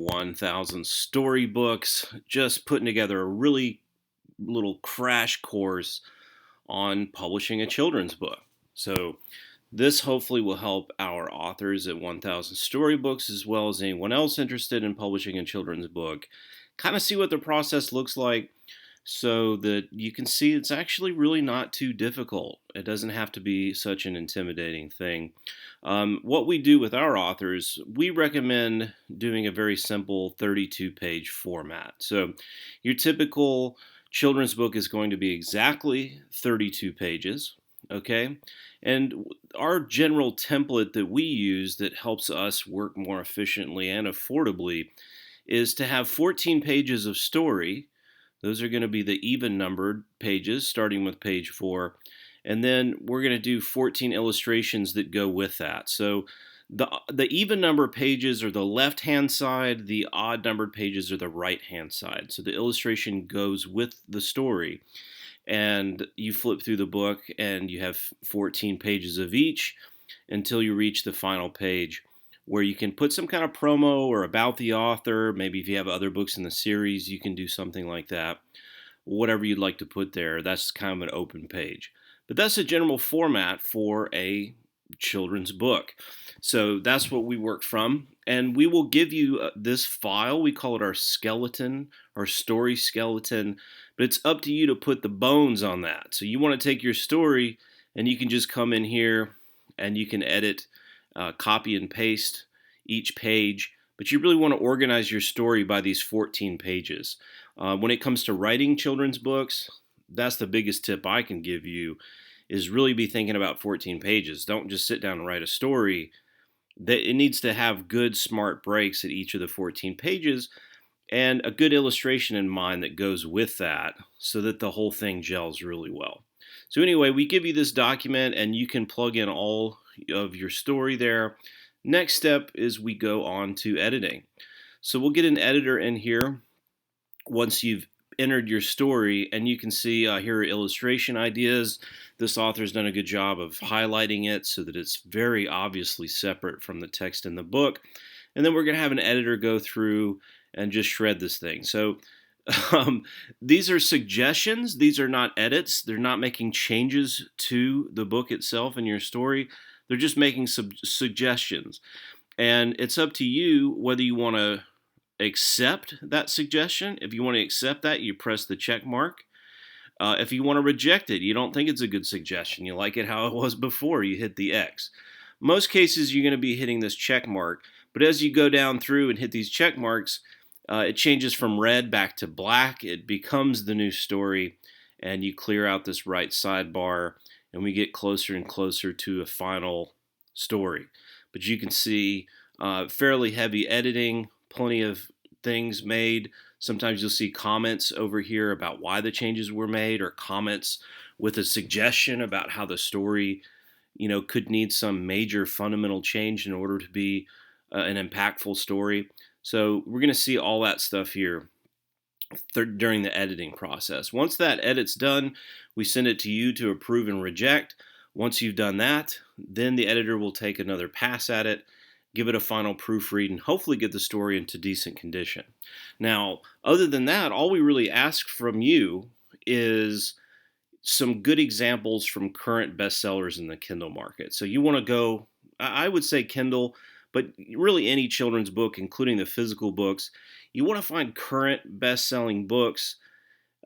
1000 Storybooks, just putting together a really little crash course on publishing a children's book. So, this hopefully will help our authors at 1000 Storybooks, as well as anyone else interested in publishing a children's book, kind of see what the process looks like so that you can see it's actually really not too difficult. It doesn't have to be such an intimidating thing. What we do with our authors, we recommend doing a very simple 32-page format. So your typical children's book is going to be exactly 32 pages, okay? And our general template that we use that helps us work more efficiently and affordably is to have 14 pages of story. Those are going to be the even numbered pages, starting with page 4. And then we're going to do 14 illustrations that go with that. So the even number pages are the left-hand side, the odd numbered pages are the right-hand side. So the illustration goes with the story. And you flip through the book and you have 14 pages of each until you reach the final page, where you can put some kind of promo or about the author. Maybe if you have other books in the series, you can do something like that. Whatever you'd like to put there, that's kind of an open page. But that's a general format for a children's book. So that's what we work from. And we will give you this file. We call it our skeleton, our story skeleton. But it's up to you to put the bones on that. So you want to take your story and you can just come in here and you can edit, copy and paste each page, but you really want to organize your story by these 14 pages. When it comes to writing children's books, that's the biggest tip I can give you, is really be thinking about 14 pages. Don't just sit down and write a story. It needs to have good, smart breaks at each of the 14 pages and a good illustration in mind that goes with that so that the whole thing gels really well. So anyway, we give you this document and you can plug in all of your story there. Next step is we go on to editing. So we'll get an editor in here once you've entered your story, and you can see here are illustration ideas. This author's done a good job of highlighting it so that it's very obviously separate from the text in the book. And then we're going to have an editor go through and just shred this thing. So these are suggestions. These are not edits. They're not making changes to the book itself and your story. They're just making suggestions. And it's up to you whether you want to accept that suggestion. If you want to accept that, you press the check mark. If you want to reject it, you don't think it's a good suggestion, you like it how it was before, you hit the X. Most cases you're going to be hitting this check mark, but as you go down through and hit these check marks, it changes from red back to black. It becomes the new story, and you clear out this right sidebar, and we get closer and closer to a final story. But you can see fairly heavy editing, plenty of things made. Sometimes you'll see comments over here about why the changes were made, or comments with a suggestion about how the story, could need some major fundamental change in order to be an impactful story. So we're going to see all that stuff here during the editing process. Once that edit's done, we send it to you to approve and reject. Once you've done that, then the editor will take another pass at it, give it a final proofread, and hopefully get the story into decent condition. Now, other than that, all we really ask from you is some good examples from current bestsellers in the Kindle market. So you want to go, I would say Kindle, but really any children's book, including the physical books. You want to find current best-selling books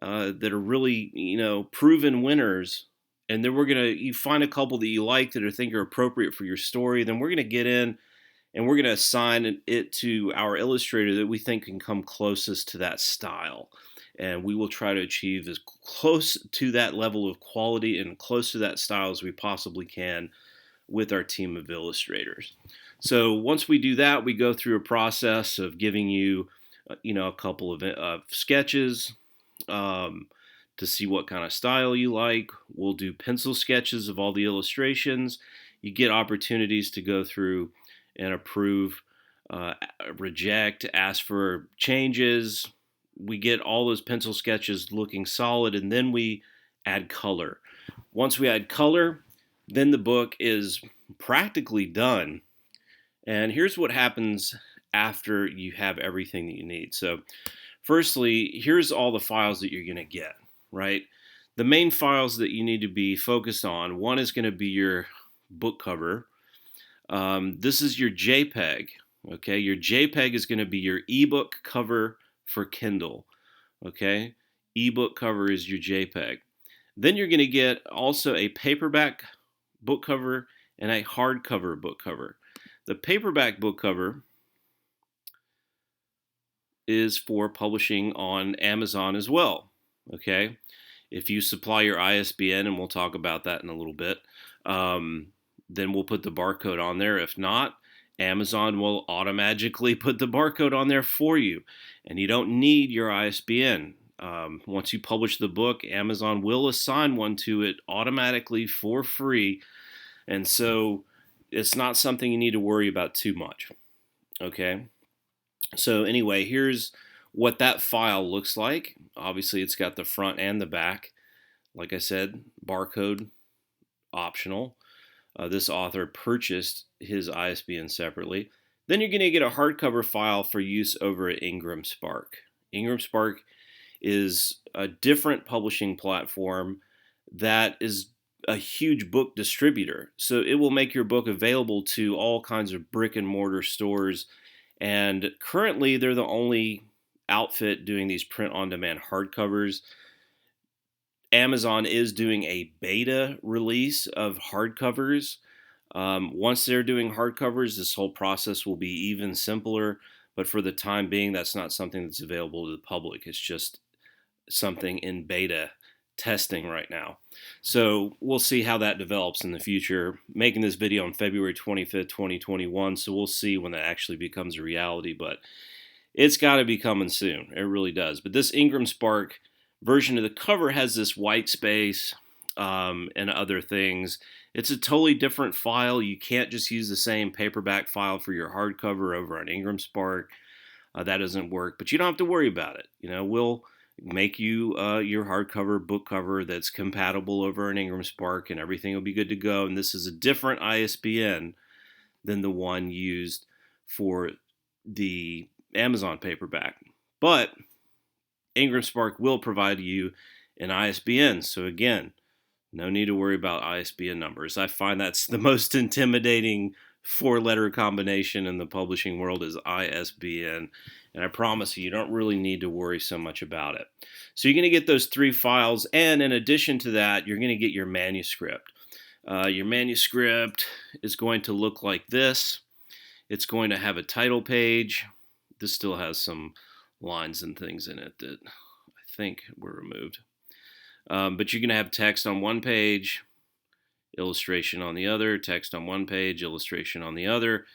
that are really, proven winners. And then you find a couple that you like that I think are appropriate for your story. Then we're going to get in and we're going to assign it to our illustrator that we think can come closest to that style. And we will try to achieve as close to that level of quality and close to that style as we possibly can with our team of illustrators. So once we do that, we go through a process of giving you, a couple of sketches to see what kind of style you like. We'll do pencil sketches of all the illustrations. You get opportunities to go through and approve, reject, ask for changes. We get all those pencil sketches looking solid, and then we add color. Once we add color, then the book is practically done. And here's what happens after you have everything that you need. So firstly, here's all the files that you're going to get, right? The main files that you need to be focused on, one is going to be your book cover. This is your JPEG, okay? Your JPEG is going to be your ebook cover for Kindle, okay? Ebook cover is your JPEG. Then you're going to get also a paperback book cover and a hardcover book cover. The paperback book cover is for publishing on Amazon as well, okay? If you supply your ISBN, and we'll talk about that in a little bit, then we'll put the barcode on there. If not, Amazon will automatically put the barcode on there for you, and you don't need your ISBN. Once you publish the book, Amazon will assign one to it automatically for free, and so it's not something you need to worry about too much, okay? So anyway, here's what that file looks like. Obviously, it's got the front and the back. Like I said, barcode optional. This author purchased his ISBN separately. Then you're going to get a hardcover file for use over at Ingram Spark. Ingram Spark is a different publishing platform that is a huge book distributor. So it will make your book available to all kinds of brick and mortar stores. And currently, they're the only outfit doing these print-on-demand hardcovers. Amazon is doing a beta release of hardcovers. Once they're doing hardcovers, this whole process will be even simpler. But for the time being, that's not something that's available to the public. It's just something in beta testing right now. So we'll see how that develops in the future. Making this video on February 25th, 2021, so we'll see when that actually becomes a reality, but it's got to be coming soon. It really does. But this Ingram Spark version of the cover has this white space and other things. It's a totally different file. You can't just use the same paperback file for your hardcover over on Ingram Spark. That doesn't work, but you don't have to worry about it. You know, we'll make you your hardcover book cover that's compatible over an Ingram Spark, and everything will be good to go. And this is a different ISBN than the one used for the Amazon paperback. But Ingram Spark will provide you an ISBN. So again, no need to worry about ISBN numbers. I find that's the most intimidating four-letter combination in the publishing world is ISBN. And I promise you don't really need to worry so much about it. So you're going to get those 3 files, and in addition to that, you're going to get your manuscript. Your manuscript is going to look like this. It's going to have a title page. This still has some lines and things in it that I think were removed. But you're going to have text on one page, illustration on the other, text on one page, illustration on the other.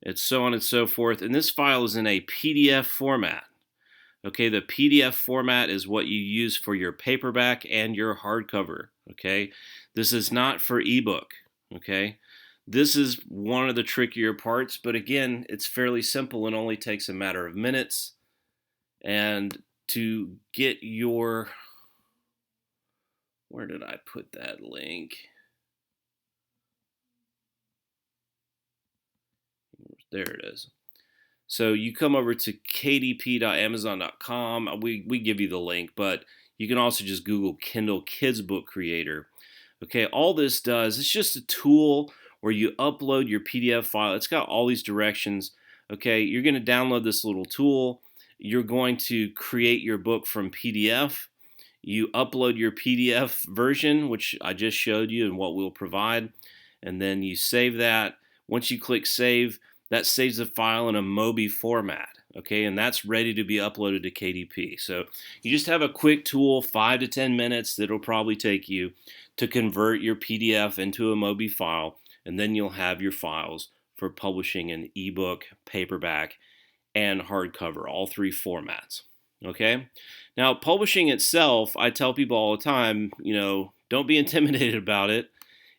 It's so on and so forth. And this file is in a PDF format. Okay, the PDF format is what you use for your paperback and your hardcover. Okay, this is not for ebook. Okay, this is one of the trickier parts, but again, it's fairly simple and only takes a matter of minutes. And to get your, where did I put that link? There it is. So you come over to kdp.amazon.com. We give you the link, but you can also just Google Kindle Kids Book Creator. Okay, all this does, it's just a tool where you upload your PDF file. It's got all these directions. Okay, you're going to download this little tool. You're going to create your book from PDF. You upload your PDF version, which I just showed you and what we'll provide, and then you save that. Once you click save, that saves the file in a MOBI format, okay, and that's ready to be uploaded to KDP. So you just have a quick tool, 5 to 10 minutes, that'll probably take you to convert your PDF into a MOBI file, and then you'll have your files for publishing an ebook, paperback, and hardcover, all 3 formats, okay? Now, publishing itself, I tell people all the time, you know, don't be intimidated about it.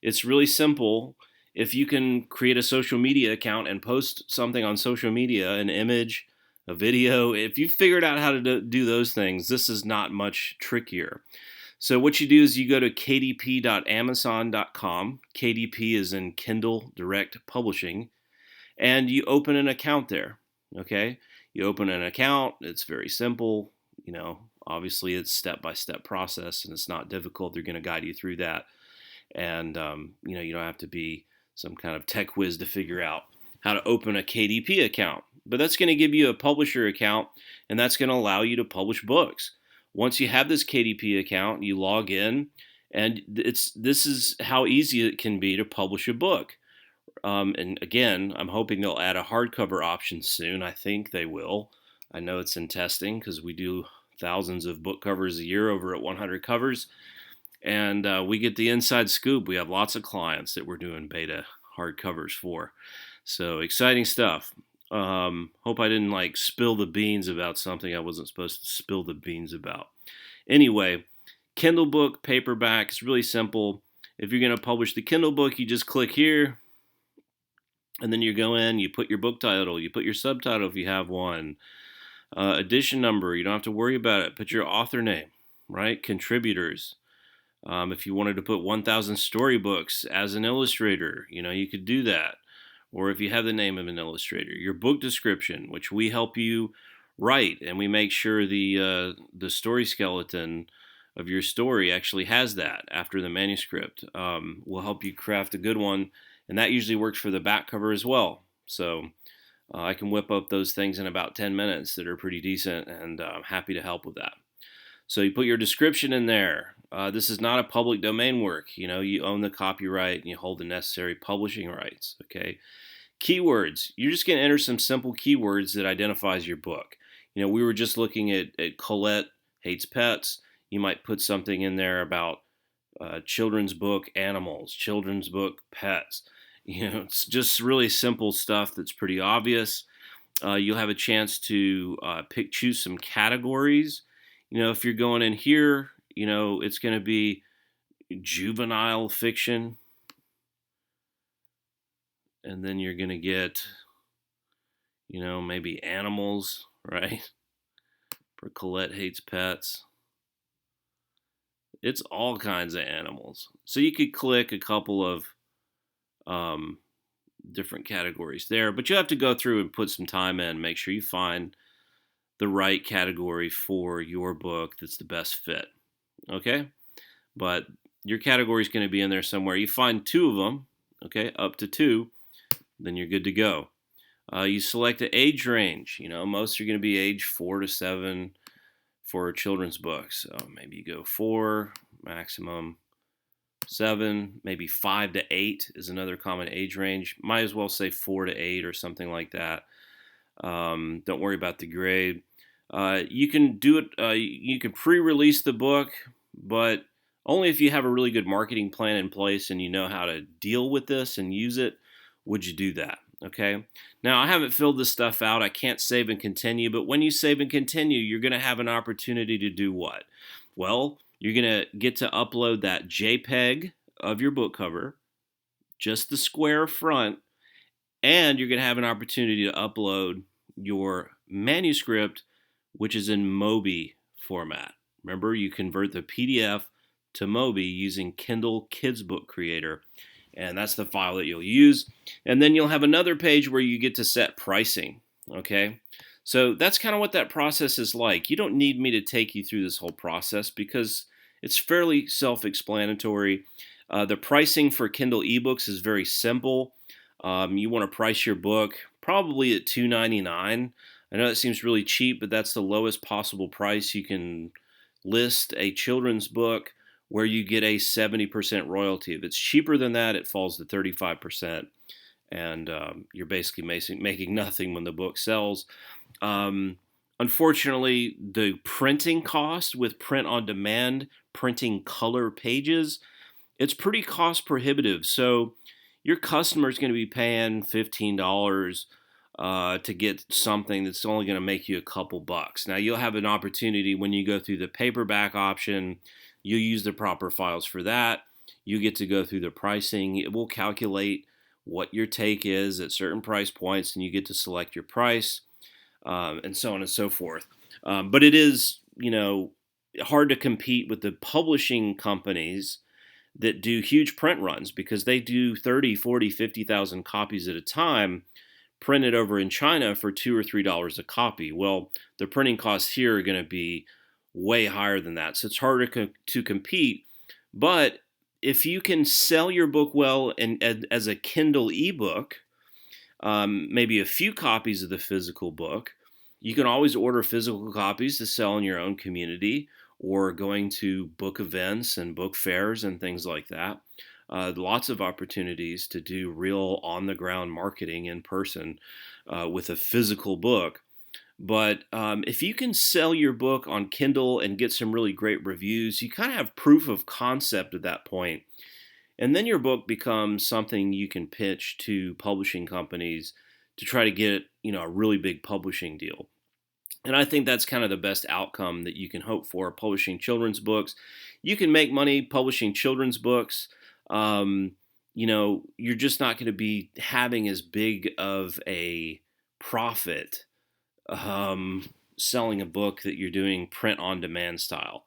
It's really simple. If you can create a social media account and post something on social media, an image, a video, if you figured out how to do those things, this is not much trickier. So what you do is you go to kdp.amazon.com. KDP is in Kindle Direct Publishing, and you open an account there. Okay, you open an account. It's very simple. Obviously it's step-by-step process, and it's not difficult. They're going to guide you through that, and you don't have to be some kind of tech whiz to figure out how to open a KDP account. But that's going to give you a publisher account, and that's going to allow you to publish books. Once you have this KDP account, you log in, and this is how easy it can be to publish a book. And again, I'm hoping they'll add a hardcover option soon. I think they will. I know it's in testing because we do thousands of book covers a year over at 100 Covers. And we get the inside scoop. We have lots of clients that we're doing beta hardcovers for. So exciting stuff. Hope I didn't spill the beans about something I wasn't supposed to spill the beans about. Anyway, Kindle book, paperback, it's really simple. If you're going to publish the Kindle book, you just click here, and then you go in, you put your book title, you put your subtitle if you have one, edition number, you don't have to worry about it. Put your author name, right? Contributors. If you wanted to put 1,000 storybooks as an illustrator, you could do that. Or if you have the name of an illustrator, your book description, which we help you write, and we make sure the story skeleton of your story actually has that after the manuscript. We'll help you craft a good one, and that usually works for the back cover as well. So I can whip up those things in about 10 minutes that are pretty decent, and I'm happy to help with that. So you put your description in there. This is not a public domain work. You own the copyright and you hold the necessary publishing rights. Okay. Keywords. You're just going to enter some simple keywords that identifies your book. We were just looking at Colette Hates Pets. You might put something in there about children's book animals, children's book pets. It's just really simple stuff that's pretty obvious. You'll have a chance to choose some categories. If you're going in here, it's going to be juvenile fiction. And then you're going to get, maybe animals, right? For Colette Hates Pets. It's all kinds of animals. So you could click a couple of different categories there, but you have to go through and put some time in, make sure you find the right category for your book that's the best fit. Okay? But your category is going to be in there somewhere. You find 2 of them, okay, up to 2, then you're good to go. You select the age range. Most are going to be age 4 to 7 for children's books. So maybe you go 4, maximum 7, maybe 5 to 8 is another common age range. Might as well say 4 to 8 or something like that. Don't worry about the grade. You can do it. You can pre-release the book, but only if you have a really good marketing plan in place and you know how to deal with this and use it, would you do that. Okay. Now, I haven't filled this stuff out. I can't save and continue, but when you save and continue, you're going to have an opportunity to do what? Well, you're going to get to upload that JPEG of your book cover, just the square front, and you're going to have an opportunity to upload your manuscript, which is in Mobi format. Remember, you convert the PDF to Mobi using Kindle Kids Book Creator, and that's the file that you'll use. And then you'll have another page where you get to set pricing, okay? So that's kind of what that process is like. You don't need me to take you through this whole process because it's fairly self-explanatory. The pricing for Kindle eBooks is very simple. You want to price your book probably at $2.99. I know that seems really cheap, but that's the lowest possible price you can list a children's book where you get a 70% royalty. If it's cheaper than that, it falls to 35%, and you're basically making nothing when the book sells. Unfortunately, the printing cost with print on demand, printing color pages, it's pretty cost prohibitive. So your customer is going to be paying $15 to get something that's only going to make you a couple bucks. Now, you'll have an opportunity when you go through the paperback option. You use the proper files for that. You get to go through the pricing. It will calculate what your take is at certain price points, and you get to select your price, and so on and so forth. But it is, hard to compete with the publishing companies that do huge print runs because they do 30, 40, 50,000 copies at a time printed over in China for $2 or $3 a copy. Well, the printing costs here are going to be way higher than that. So it's harder to compete. But if you can sell your book well and as a Kindle ebook, maybe a few copies of the physical book, you can always order physical copies to sell in your own community or going to book events and book fairs and things like that. Lots of opportunities to do real on-the-ground marketing in person with a physical book. But if you can sell your book on Kindle and get some really great reviews, you kind of have proof of concept at that point. And then your book becomes something you can pitch to publishing companies to try to get, a really big publishing deal. And I think that's kind of the best outcome that you can hope for publishing children's books. You can make money publishing children's books. You're just not going to be having as big of a profit selling a book that you're doing print on demand style.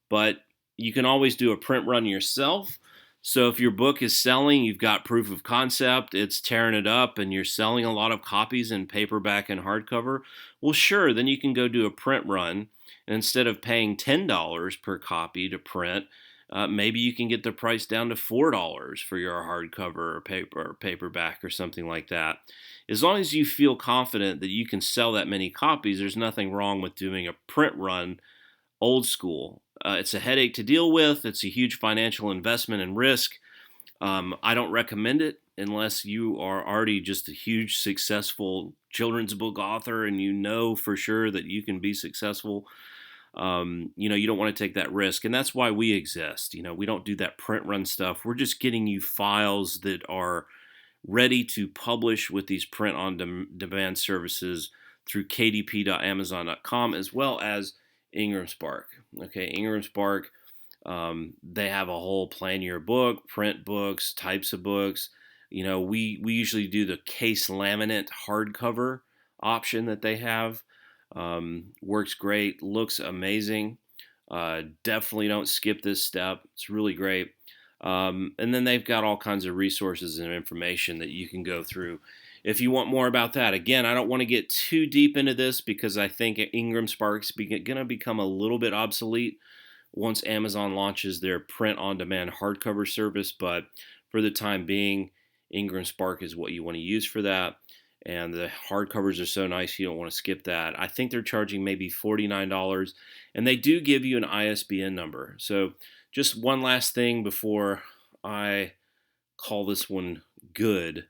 But you can always do a print run yourself. So if your book is selling, you've got proof of concept, it's tearing it up, and you're selling a lot of copies in paperback and hardcover, well, sure, then you can go do a print run. And instead of paying $10 per copy to print, maybe you can get the price down to $4 for your hardcover or paperback or something like that. As long as you feel confident that you can sell that many copies, there's nothing wrong with doing a print run old school. It's a headache to deal with. It's a huge financial investment and risk. I don't recommend it unless you are already just a huge successful children's book author and you know for sure that you can be successful. You don't want to take that risk. And that's why we exist. We don't do that print run stuff. We're just getting you files that are ready to publish with these print on demand services through kdp.amazon.com as well as Ingram Spark. Okay, Ingram Spark, they have a whole plan your book, print books, types of books. We usually do the case laminate hardcover option that they have. Works great, looks amazing. Definitely don't skip this step. It's really great. And then they've got all kinds of resources and information that you can go through if you want more about that. Again, I don't want to get too deep into this because I think Ingram Spark's going to become a little bit obsolete once Amazon launches their print-on-demand hardcover service. But for the time being, Ingram Spark is what you want to use for that. And the hardcovers are so nice, you don't want to skip that. I think they're charging maybe $49, and they do give you an ISBN number. So just one last thing before I call this one good.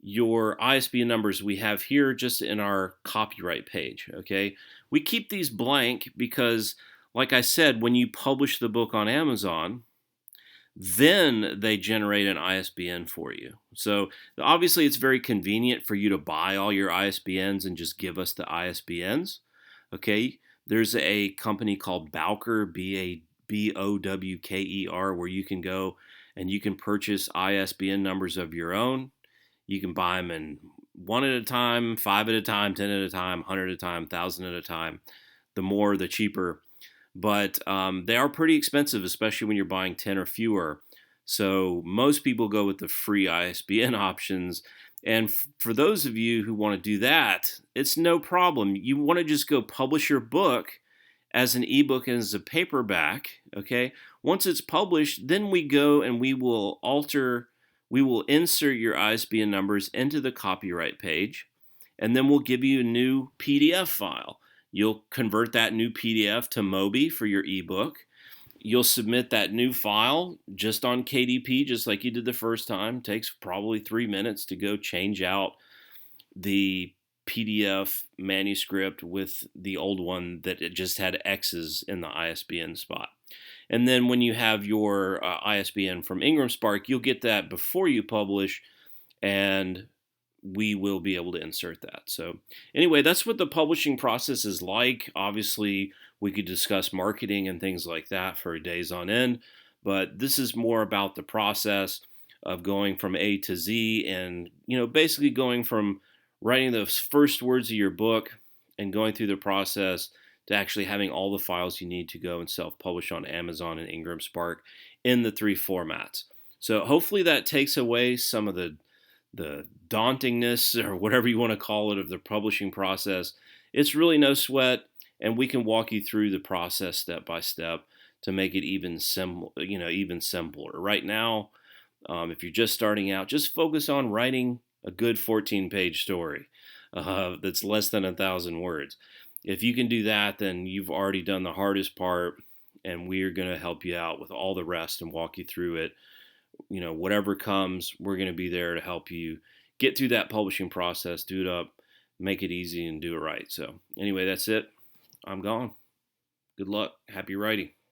Your ISBN numbers we have here just in our copyright page, okay? We keep these blank because, like I said, when you publish the book on Amazon, then they generate an ISBN for you. So obviously it's very convenient for you to buy all your ISBNs and just give us the ISBNs, okay? There's a company called Bowker, Bowker, where you can go and you can purchase ISBN numbers of your own. You can buy them in 1 at a time, 5 at a time, 10 at a time, 100 at a time, 1,000 at a time. The more, the cheaper. But they are pretty expensive, especially when you're buying 10 or fewer. So most people go with the free ISBN options. And for those of you who want to do that, it's no problem. You want to just go publish your book as an ebook and as a paperback, okay? Once it's published, then we go and we will insert your ISBN numbers into the copyright page, and then we'll give you a new PDF file. You'll convert that new PDF to Mobi for your ebook. You'll submit that new file just on KDP, just like you did the first time. It takes probably 3 minutes to go change out the PDF manuscript with the old one that it just had X's in the ISBN spot. And then when you have your ISBN from Ingram Spark, you'll get that before you publish, and we will be able to insert that. So anyway, that's what the publishing process is like. Obviously, we could discuss marketing and things like that for days on end, but this is more about the process of going from A to Z and, basically going from writing the first words of your book and going through the process to actually having all the files you need to go and self-publish on Amazon and Ingram Spark in the 3 formats. So hopefully that takes away some of the the dauntingness or whatever you want to call it of the publishing process, it's really no sweat, and we can walk you through the process step by step to make it even simpler. Right now, if you're just starting out, just focus on writing a good 14-page story that's less than 1,000 words. If you can do that, then you've already done the hardest part, and we're going to help you out with all the rest and walk you through it. Whatever comes, we're going to be there to help you get through that publishing process, do it up, make it easy, and do it right. So, anyway, that's it. I'm gone. Good luck. Happy writing.